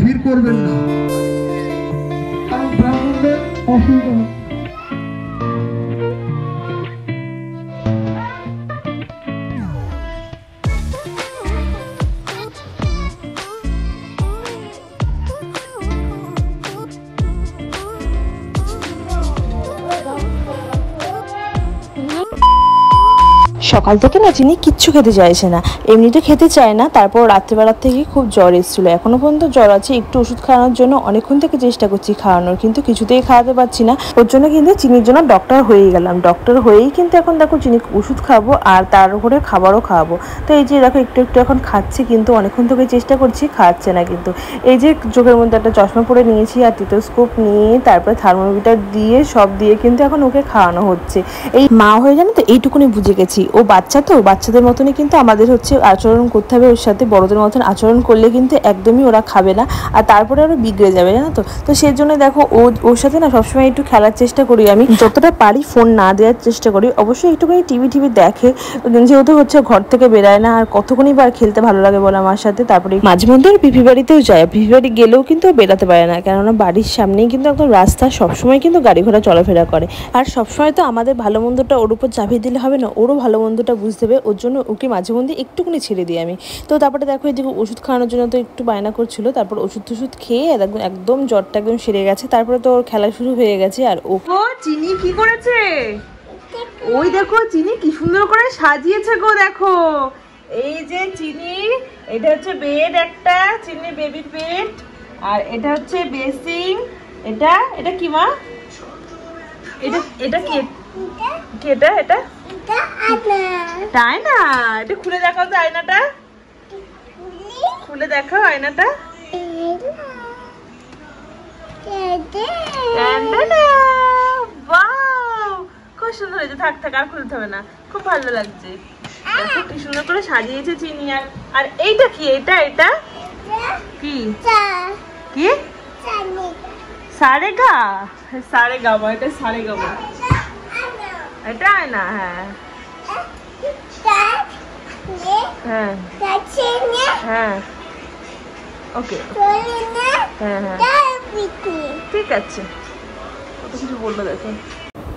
ভিড় করবেন না, কারণ ব্রাহ্মণদের অসুবিধা হবে। সকাল থেকে না চিনি কিচ্ছু খেতে চাইছে না, এমনিতে খেতে চায় না। তারপর রাত্রিবেলার থেকে খুব জ্বর এসেছিল, এখনো পর্যন্ত জ্বর আছে। একটু ওষুধ খাওয়ানোর জন্য অনেকক্ষণ থেকে চেষ্টা করছি খাওয়ানোর, কিন্তু কিছুতেই খাওয়াতে পারছি না। ওর জন্য কিন্তু চিনির জন্য ডক্টর হয়েই গেলাম। ডক্টর হয়েই কিন্তু এখন দেখো চিনি ওষুধ খাবো আর তার উপরে খাবারও খাওয়াবো। তো এই যে দেখো একটু একটু এখন খাচ্ছে, কিন্তু অনেকক্ষণ থেকে চেষ্টা করছি, খাওয়াচ্ছে না। কিন্তু এই যে চোখের মধ্যে একটা চশমা পরে নিয়েছি আর টিটোস্কোপ নিয়ে তারপরে থার্মোমিটার দিয়ে সব দিয়ে কিন্তু এখন ওকে খাওয়ানো হচ্ছে। এই মা হয়ে জানো তো এইটুকুনি বুঝে গেছি, ও বাচ্চা তো, বাচ্চাদের মতনই কিন্তু আমাদের হচ্ছে আচরণ করতে হবে ওর সাথে। বড়দের মতন আচরণ করলে কিন্তু একদমই ওরা খাবে না, আর তারপরে আরও বিগড়ে যাবে, জানো তো। তো সেই জন্য দেখো ওর সাথে না সবসময় একটু খেলার চেষ্টা করি আমি, যতটা পারি ফোন না দেওয়ার চেষ্টা করি। অবশ্যই একটুখানি টিভি দেখে, যেহেতু হচ্ছে ঘর থেকে বেরায় না, আর কতক্ষণই বার খেলতে ভালো লাগে বলে আমার সাথে। তারপরে মাঝে মধ্যে ওর পিপি বাড়িতেও যায়, পিপি বাড়ি গেলেও কিন্তু বেরাতে পারে না, কেননা বাড়ির সামনেই কিন্তু একদম রাস্তা, সবসময় কিন্তু গাড়ি ঘোড়া চলাফেরা করে। আর সবসময় তো আমাদের ভালো মন্দটা ওর উপর চাপিয়ে দিলে হবে না, ওরও ভালো মন্দটা বুঝতে হবে। ওর জন্য ওকে মাঝে মধ্যে একটুকুনি ছেড়ে দিই আমি। তো তারপরে দেখো এদিকে ওষুধ খাওয়ানোর জন্য তো একটু বায়না করছিল, তারপর ওষুধ খেয়ে একদম জ্বরটা একদম সেরে গেছে। তারপরে তো ওর খেলা শুরু হয়ে গেছে। আর ও চিনি কি করেছে, ওই দেখো চিনি কি সুন্দর করে সাজিয়েছে গো, দেখো এই যে চিনি, এটা হচ্ছে বেড, একটা চিনি বেবি বেড, আর এটা হচ্ছে বেসিং। এটা কি মা, এটা কি, এটা এটা তাই না? এটা খুলে দেখাও তো আয়নাটা, খুলে দেখাও আয়নাটা। খুব সুন্দর হয়েছে, থাক থাক আর খুলতে হবে না, খুব ভালো লাগছে। দেখো কি সুন্দর করে সাজিয়েছে চিনি। আর এইটা কি, এটা কি কি সারেগা, সারেগামা, এটা সারেগামা, এটা আয়না। হ্যাঁ হ্যাঁ হ্যাঁ ওকে, হ্যাঁ হ্যাঁ ঠিক আছে। কত কিছু বললো দেখো।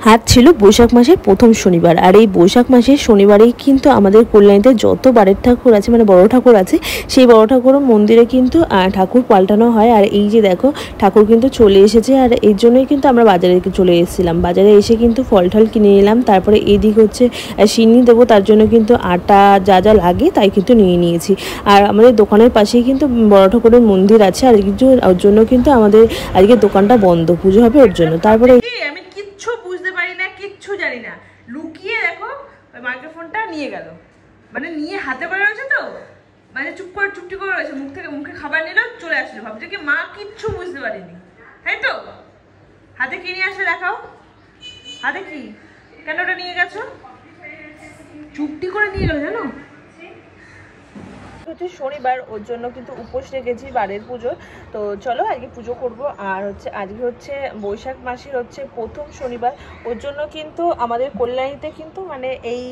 হাত ছিল বৈশাখ মাসের প্রথম শনিবার, আর এই বৈশাখ মাসের শনিবারেই কিন্তু আমাদের কল্যাণীতে যত বাড়ির ঠাকুর আছে, মানে বড় ঠাকুর আছে, সেই বড় ঠাকুর মন্দিরে কিন্তু ঠাকুর পাল্টানো হয়। আর এই যে দেখো ঠাকুর কিন্তু চলে এসেছে, আর এই জন্যই কিন্তু আমরা বাজারে চলে এসেছিলাম। বাজারে এসে কিন্তু ফল টল কিনে নিলাম। তারপরে এদিক হচ্ছে সিন্নি দেবো, তার জন্য কিন্তু আটা যা যা লাগে তাই কিন্তু নিয়ে নিয়েছি। আর আমাদের দোকানের পাশেই কিন্তু বড় ঠাকুরের মন্দির আছে, আর কিছু ওর জন্য কিন্তু আমাদের আজকে দোকানটা বন্ধ, পুজো হবে ওর জন্য। তারপরে আমি কিচ্ছু বুঝতে পারি না, কিচ্ছু জানি না, লুকিয়ে দেখো ওই মাইক্রোফোনটা নিয়ে গেল, মানে নিয়ে হাতে করে রয়েছে তো, মানে চুপটি করে রয়েছে, মুখে খাবার নিল, চলে আসলো। ভাবছে কি মা কিচ্ছু বুঝতে পারিনি, তাই তো? হাতে কি নিয়ে আসলে দেখাও, হাতে কি, কেন ওটা নিয়ে গেছো? চুপটি করে নিয়ে গেল, জানো। হচ্ছে শনিবার, ওর জন্য কিন্তু উপোস রেখেছি বাড়ির পুজোর। তো চলো আজকে পুজো করব। আর হচ্ছে আজকে হচ্ছে বৈশাখ মাসের হচ্ছে প্রথম শনিবার, ওর জন্য কিন্তু আমাদের কল্যাণীতে কিন্তু মানে এই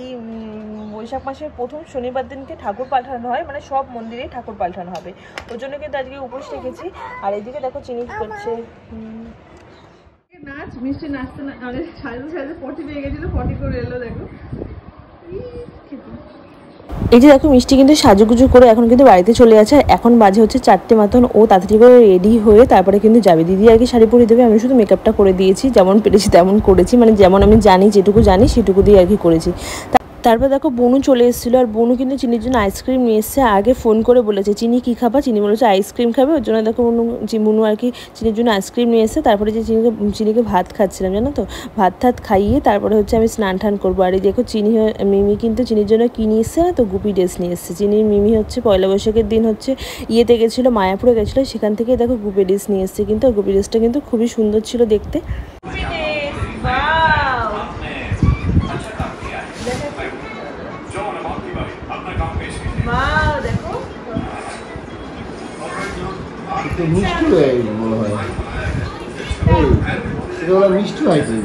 বৈশাখ মাসের প্রথম শনিবার দিনকে ঠাকুর পাল্টানো হয়, মানে সব মন্দিরেই ঠাকুর পাল্টানো হবে। ওর জন্য কিন্তু আজকে উপোস রেখেছি। আর এইদিকে দেখো চিনি করছে নাচ, মিষ্টি নাচতে না আমাদের সাজে পটি পেয়ে গেছিল, পটি করে এলো দেখো। এই যে দেখো মিষ্টি কিন্তু সাজুগুজু করে এখন কিন্তু বাড়িতে চলে আছে। আর এখন বাজে হচ্ছে 4টে মতন। ও তাড়াতাড়ি করে রেডি হয়ে তারপরে কিন্তু যাবে। দিদি আর কি শাড়ি পরে দেবে, আমি শুধু মেকআপটা করে দিয়েছি, যেমন পেরেছি তেমন করেছি, মানে যেমন আমি জানি, যেটুকু জানি সেটুকু দিয়ে আর কি করেছি। তারপর দেখো বনু চলে এসেছিলো, আর বনু কিন্তু চিনির জন্য আইসক্রিম নিয়ে এসছে। আগে ফোন করে বলেছে চিনি কী খাবা, চিনি বলেছে আইসক্রিম খাবে, ওর জন্য দেখো বনু আর কি চিনির জন্য আইসক্রিম নিয়ে এসছে। তারপরে যে চিনিকে ভাত খাচ্ছিলাম, জানো তো, ভাত খাইয়ে তারপরে হচ্ছে আমি স্নান টান করবো। আর এই দেখো মিমি কিন্তু চিনির জন্য কী নিয়ে এসছে না, তো গুপি ড্রেস নিয়ে এসছে। চিনির মিমি হচ্ছে পয়লা বৈশাখের দিন হচ্ছে ইয়েতে গেছিলো, মায়াপুরে গেছিলো, সেখান থেকে দেখো গুপি ড্রেস নিয়ে এসছে। কিন্তু গুপি ড্রেসটা কিন্তু খুবই সুন্দর ছিল দেখতে। মিষ্টি হয়ে গেছে মনে হয়, এটা মিষ্টি হয়েছে।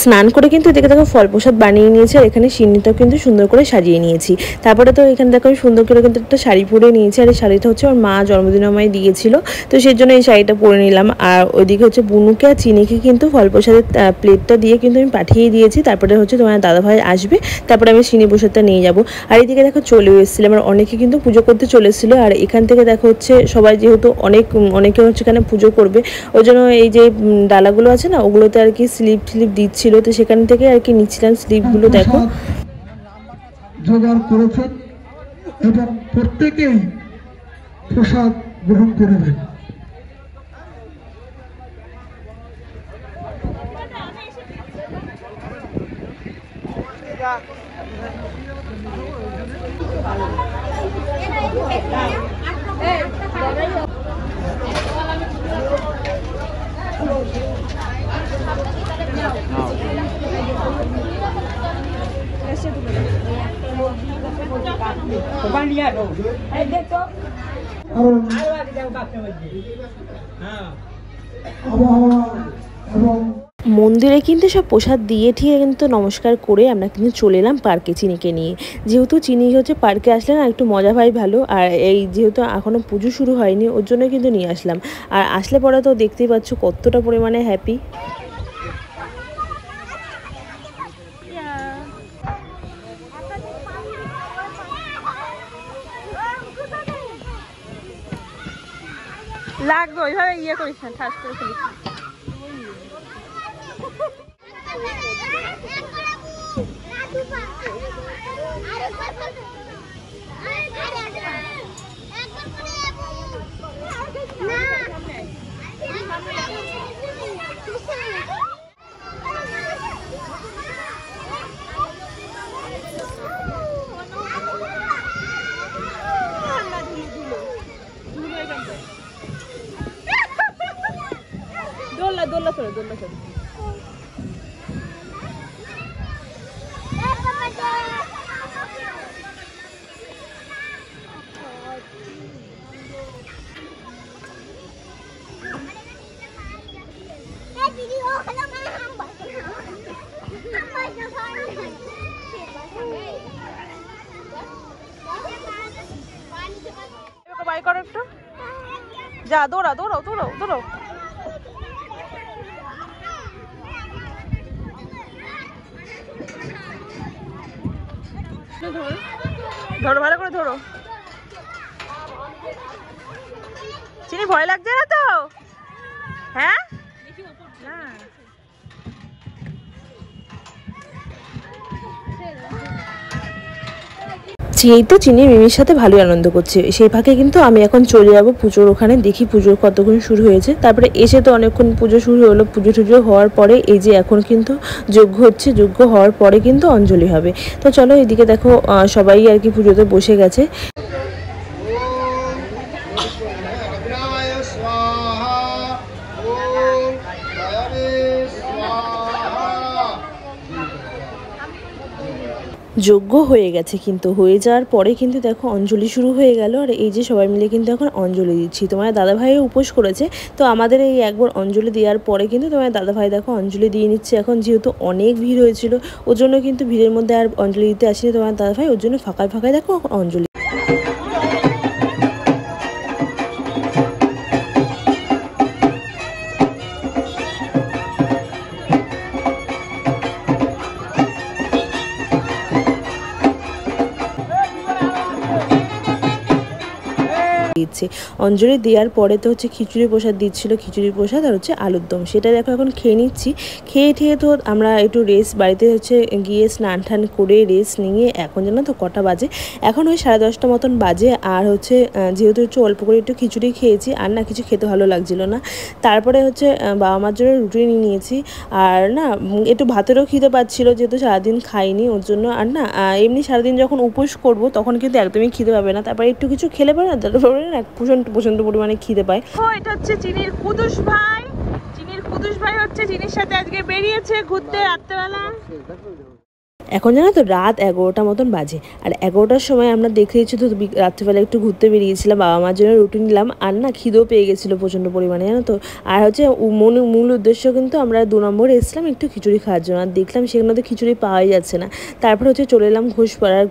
স্নান করে কিন্তু এদিকে দেখো ফল প্রসাদ বানিয়ে নিয়েছি, আর এখানে সিন্নিটাও কিন্তু সুন্দর করে সাজিয়ে নিয়েছি। তারপরে তো এখানে দেখো আমি সুন্দর করে কিন্তু একটা শাড়ি পরে নিয়েছি, আর এই শাড়িটা হচ্ছে আমার মা জন্মদিনে আমায় দিয়েছিল, তো সেই জন্য এই শাড়িটা পরে নিলাম। আর ওইদিকে হচ্ছে বুনুকে আর চিনিকে কিন্তু ফল প্রসাদের প্লেটটা দিয়ে কিন্তু আমি পাঠিয়ে দিয়েছি। তারপরে হচ্ছে তোমার দাদাভাই আসবে, তারপরে আমি চিনি প্রসাদটা নিয়ে যাব। আর এদিকে দেখো চলেও এসেছিলাম, আর অনেকে কিন্তু পুজো করতে চলে এসেছিলো। আর এখান থেকে দেখো হচ্ছে সবাই যেহেতু অনেকে হচ্ছে এখানে পুজো করবে, ওই জন্য এই যে ডালাগুলো আছে না, ওগুলোতে আর কি স্লিপ দিচ্ছিল, তো সেখান থেকে আর কি নিচ্ছিলাম স্লিপগুলো। দেখো জোগাড় করেছেন এবং প্রত্যেকেই প্রসাদ গ্রহণ করবেন। মন্দিরে কিন্তু সব প্রসাদ দিয়ে ঠিক কিন্তু নমস্কার করে আমরা কিন্তু চলে এলাম পার্কে চিনিকে নিয়ে। যেহেতু চিনি হচ্ছে পার্কে আসলে না একটু মজা পাই ভালো, আর এই যেহেতু এখনও পুজো শুরু হয়নি ওর জন্য কিন্তু নিয়ে আসলাম। আর আসলে পরে তো দেখতেই পাচ্ছ কতটা পরিমাণে হ্যাপি। লাগবে ওইভাবে ইয়ে করিস না, ঠাস করে ফেলিস। দোল্লা চলো। বাই করো একটু, যা দৌড়াও। ধরো ভালো করে ধরো। চিনি ভয় লাগছে না তো? হ্যাঁ না এই তো চিনি মিমির সাথে ভালোই আনন্দ করছে। সেই ফাঁকে কিন্তু আমি এখন চলে যাবো পুজোর ওখানে, দেখি পুজোর কতক্ষণ শুরু হয়েছে। তারপরে এসে তো অনেকক্ষণ পুজো শুরু হলো। পুজো টুজো হওয়ার পরে এই যে এখন কিন্তু যজ্ঞ হচ্ছে, যজ্ঞ হওয়ার পরে কিন্তু অঞ্জলি হবে। তো চলো এদিকে দেখো সবাই আর কি পুজোতে বসে গেছে। যজ্ঞ হয়ে গেছে, কিন্তু হয়ে যাওয়ার পরে কিন্তু দেখো অঞ্জলি শুরু হয়ে গেল। আর এই যে সবাই মিলে কিন্তু এখন অঞ্জলি দিচ্ছি। তোমার দাদাভাইও উপোস করেছে, তো আমাদের এই একবার অঞ্জলি দেওয়ার পরে কিন্তু তোমার দাদাভাই দেখো অঞ্জলি দিয়ে নিচ্ছে। এখন যেহেতু অনেক ভিড় হয়েছিল ওর জন্য কিন্তু ভিড়ের মধ্যে আর অঞ্জলি দিতে আসেনি তোমার দাদাভাই, ওর জন্য ফাঁকায় দেখো অঞ্জলি দিচ্ছে। অঞ্জলি দেওয়ার পরে তো হচ্ছে খিচুড়ি প্রসাদ দিচ্ছিল, খিচুড়ি প্রসাদ আর হচ্ছে আলুর দম, সেটা দেখো এখন খেয়ে নিচ্ছি। খেয়ে তো আমরা একটু রেস্ট, বাড়িতে হচ্ছে গিয়ে স্নান টান করে রেস্ট নিয়ে এখন জানো তো কটা বাজে, এখন ওই 10:30 মতন বাজে। আর হচ্ছে যেহেতু একটু অল্প করে একটু খিচুড়ি খেয়েছি, আর না কিছু খেতে ভালো লাগছিল না। তারপরে হচ্ছে বাবা মার জন্য রুটি নিয়ে নিয়েছি, আর না একটু ভাতেরও খিদে পাচ্ছিলো যেহেতু সারাদিন খাইনি ওর জন্য। আর না এমনি সারাদিন যখন উপোস করবো তখন কিন্তু একদমই খিদে পাবে না, তারপরে একটু কিছু খেলে পারে না, তারপরে না প্রচন্ড পরিমাণে খিদে পায়। এটা হচ্ছে চিনির কুদুস ভাই। চিনির কুদুস ভাই হচ্ছে চিনির সাথে আজকে বেরিয়েছে ঘুরতে রাত্রেবেলা। এখন জানো তো রাত 11টা মতন বাজে, আর 11টার সময় আমরা দেখেছি তো রাত্রিবেলা একটু ঘুরতে বেরিয়েছিলাম, বাবা মার জন্য রুটি নিলাম, আর না খিদেও পেয়ে গেছিলো প্রচণ্ড পরিমাণে জানো তো। আর হচ্ছে মূল উদ্দেশ্য কিন্তু আমরা 2 নম্বরে এসেছিলাম একটু খিচুড়ি খাওয়ার জন্য, আর দেখলাম সেখানে তো খিচুড়ি পাওয়াই যাচ্ছে না। তারপর হচ্ছে চলে এলাম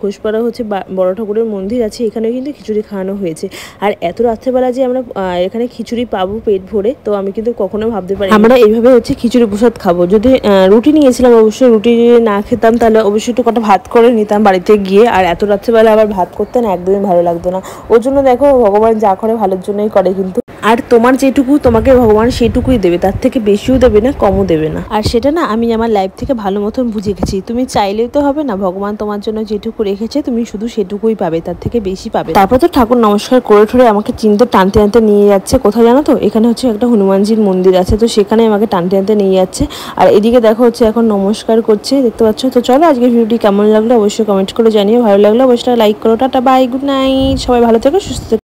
ঘোষপাড়া হচ্ছে বড় ঠাকুরের মন্দির আছে, এখানেও কিন্তু খিচুড়ি খাওয়ানো হয়েছে। আর এত রাত্রেবেলা যে আমরা এখানে খিচুড়ি পাবো পেট ভরে, তো আমি কিন্তু কখনো ভাবতে পারি আমরা এইভাবে হচ্ছে খিচুড়ি প্রসাদ খাবো। যদি রুটি নিয়েছিলাম, অবশ্যই রুটি না খেতাম তাহলে অবশ্যই একটু কটা ভাত করে নিতাম বাড়িতে গিয়ে, আর এত রাত্রেবেলা আবার ভাত করতে না একদমই ভালো লাগতো না। ওর জন্য দেখো ভগবান যা করে ভালোর জন্যই করে, কিন্তু আর তোমার যেটুকু তোমাকে ভগবান সেটুকুই দেবে, তার থেকে বেশিও দেবে না কমও দেবে না। আর সেটা না আমি আমার লাইফ থেকে ভালো মতন বুঝে গেছি, তুমি চাইলেই তো হবে না, ভগবান তোমার জন্য যেটুকু রেখেছে তুমি শুধু সেটুকুই পাবে, তার থেকে বেশি পাবে। তারপর তো ঠাকুর নমস্কার করে ঠরে আমাকে চিনতে টানতে টানতে নিয়ে যাচ্ছে কোথায় জানো তো, এখানে হচ্ছে একটা হনুমানজির মন্দির আছে, তো সেখানে আমাকে টানতে টানতে নিয়ে যাচ্ছে। আর এদিকে দেখো হচ্ছে এখন নমস্কার করছে, দেখতে পাচ্ছ। তো চলো আজকের ভিডিওটি কেমন লাগলো অবশ্যই কমেন্ট করে জানিও, ভালো লাগলো অবশ্যই লাইক করো। টাটা বাই, গুড নাইট, সবাই ভালো থেকো সুস্থ থেকো।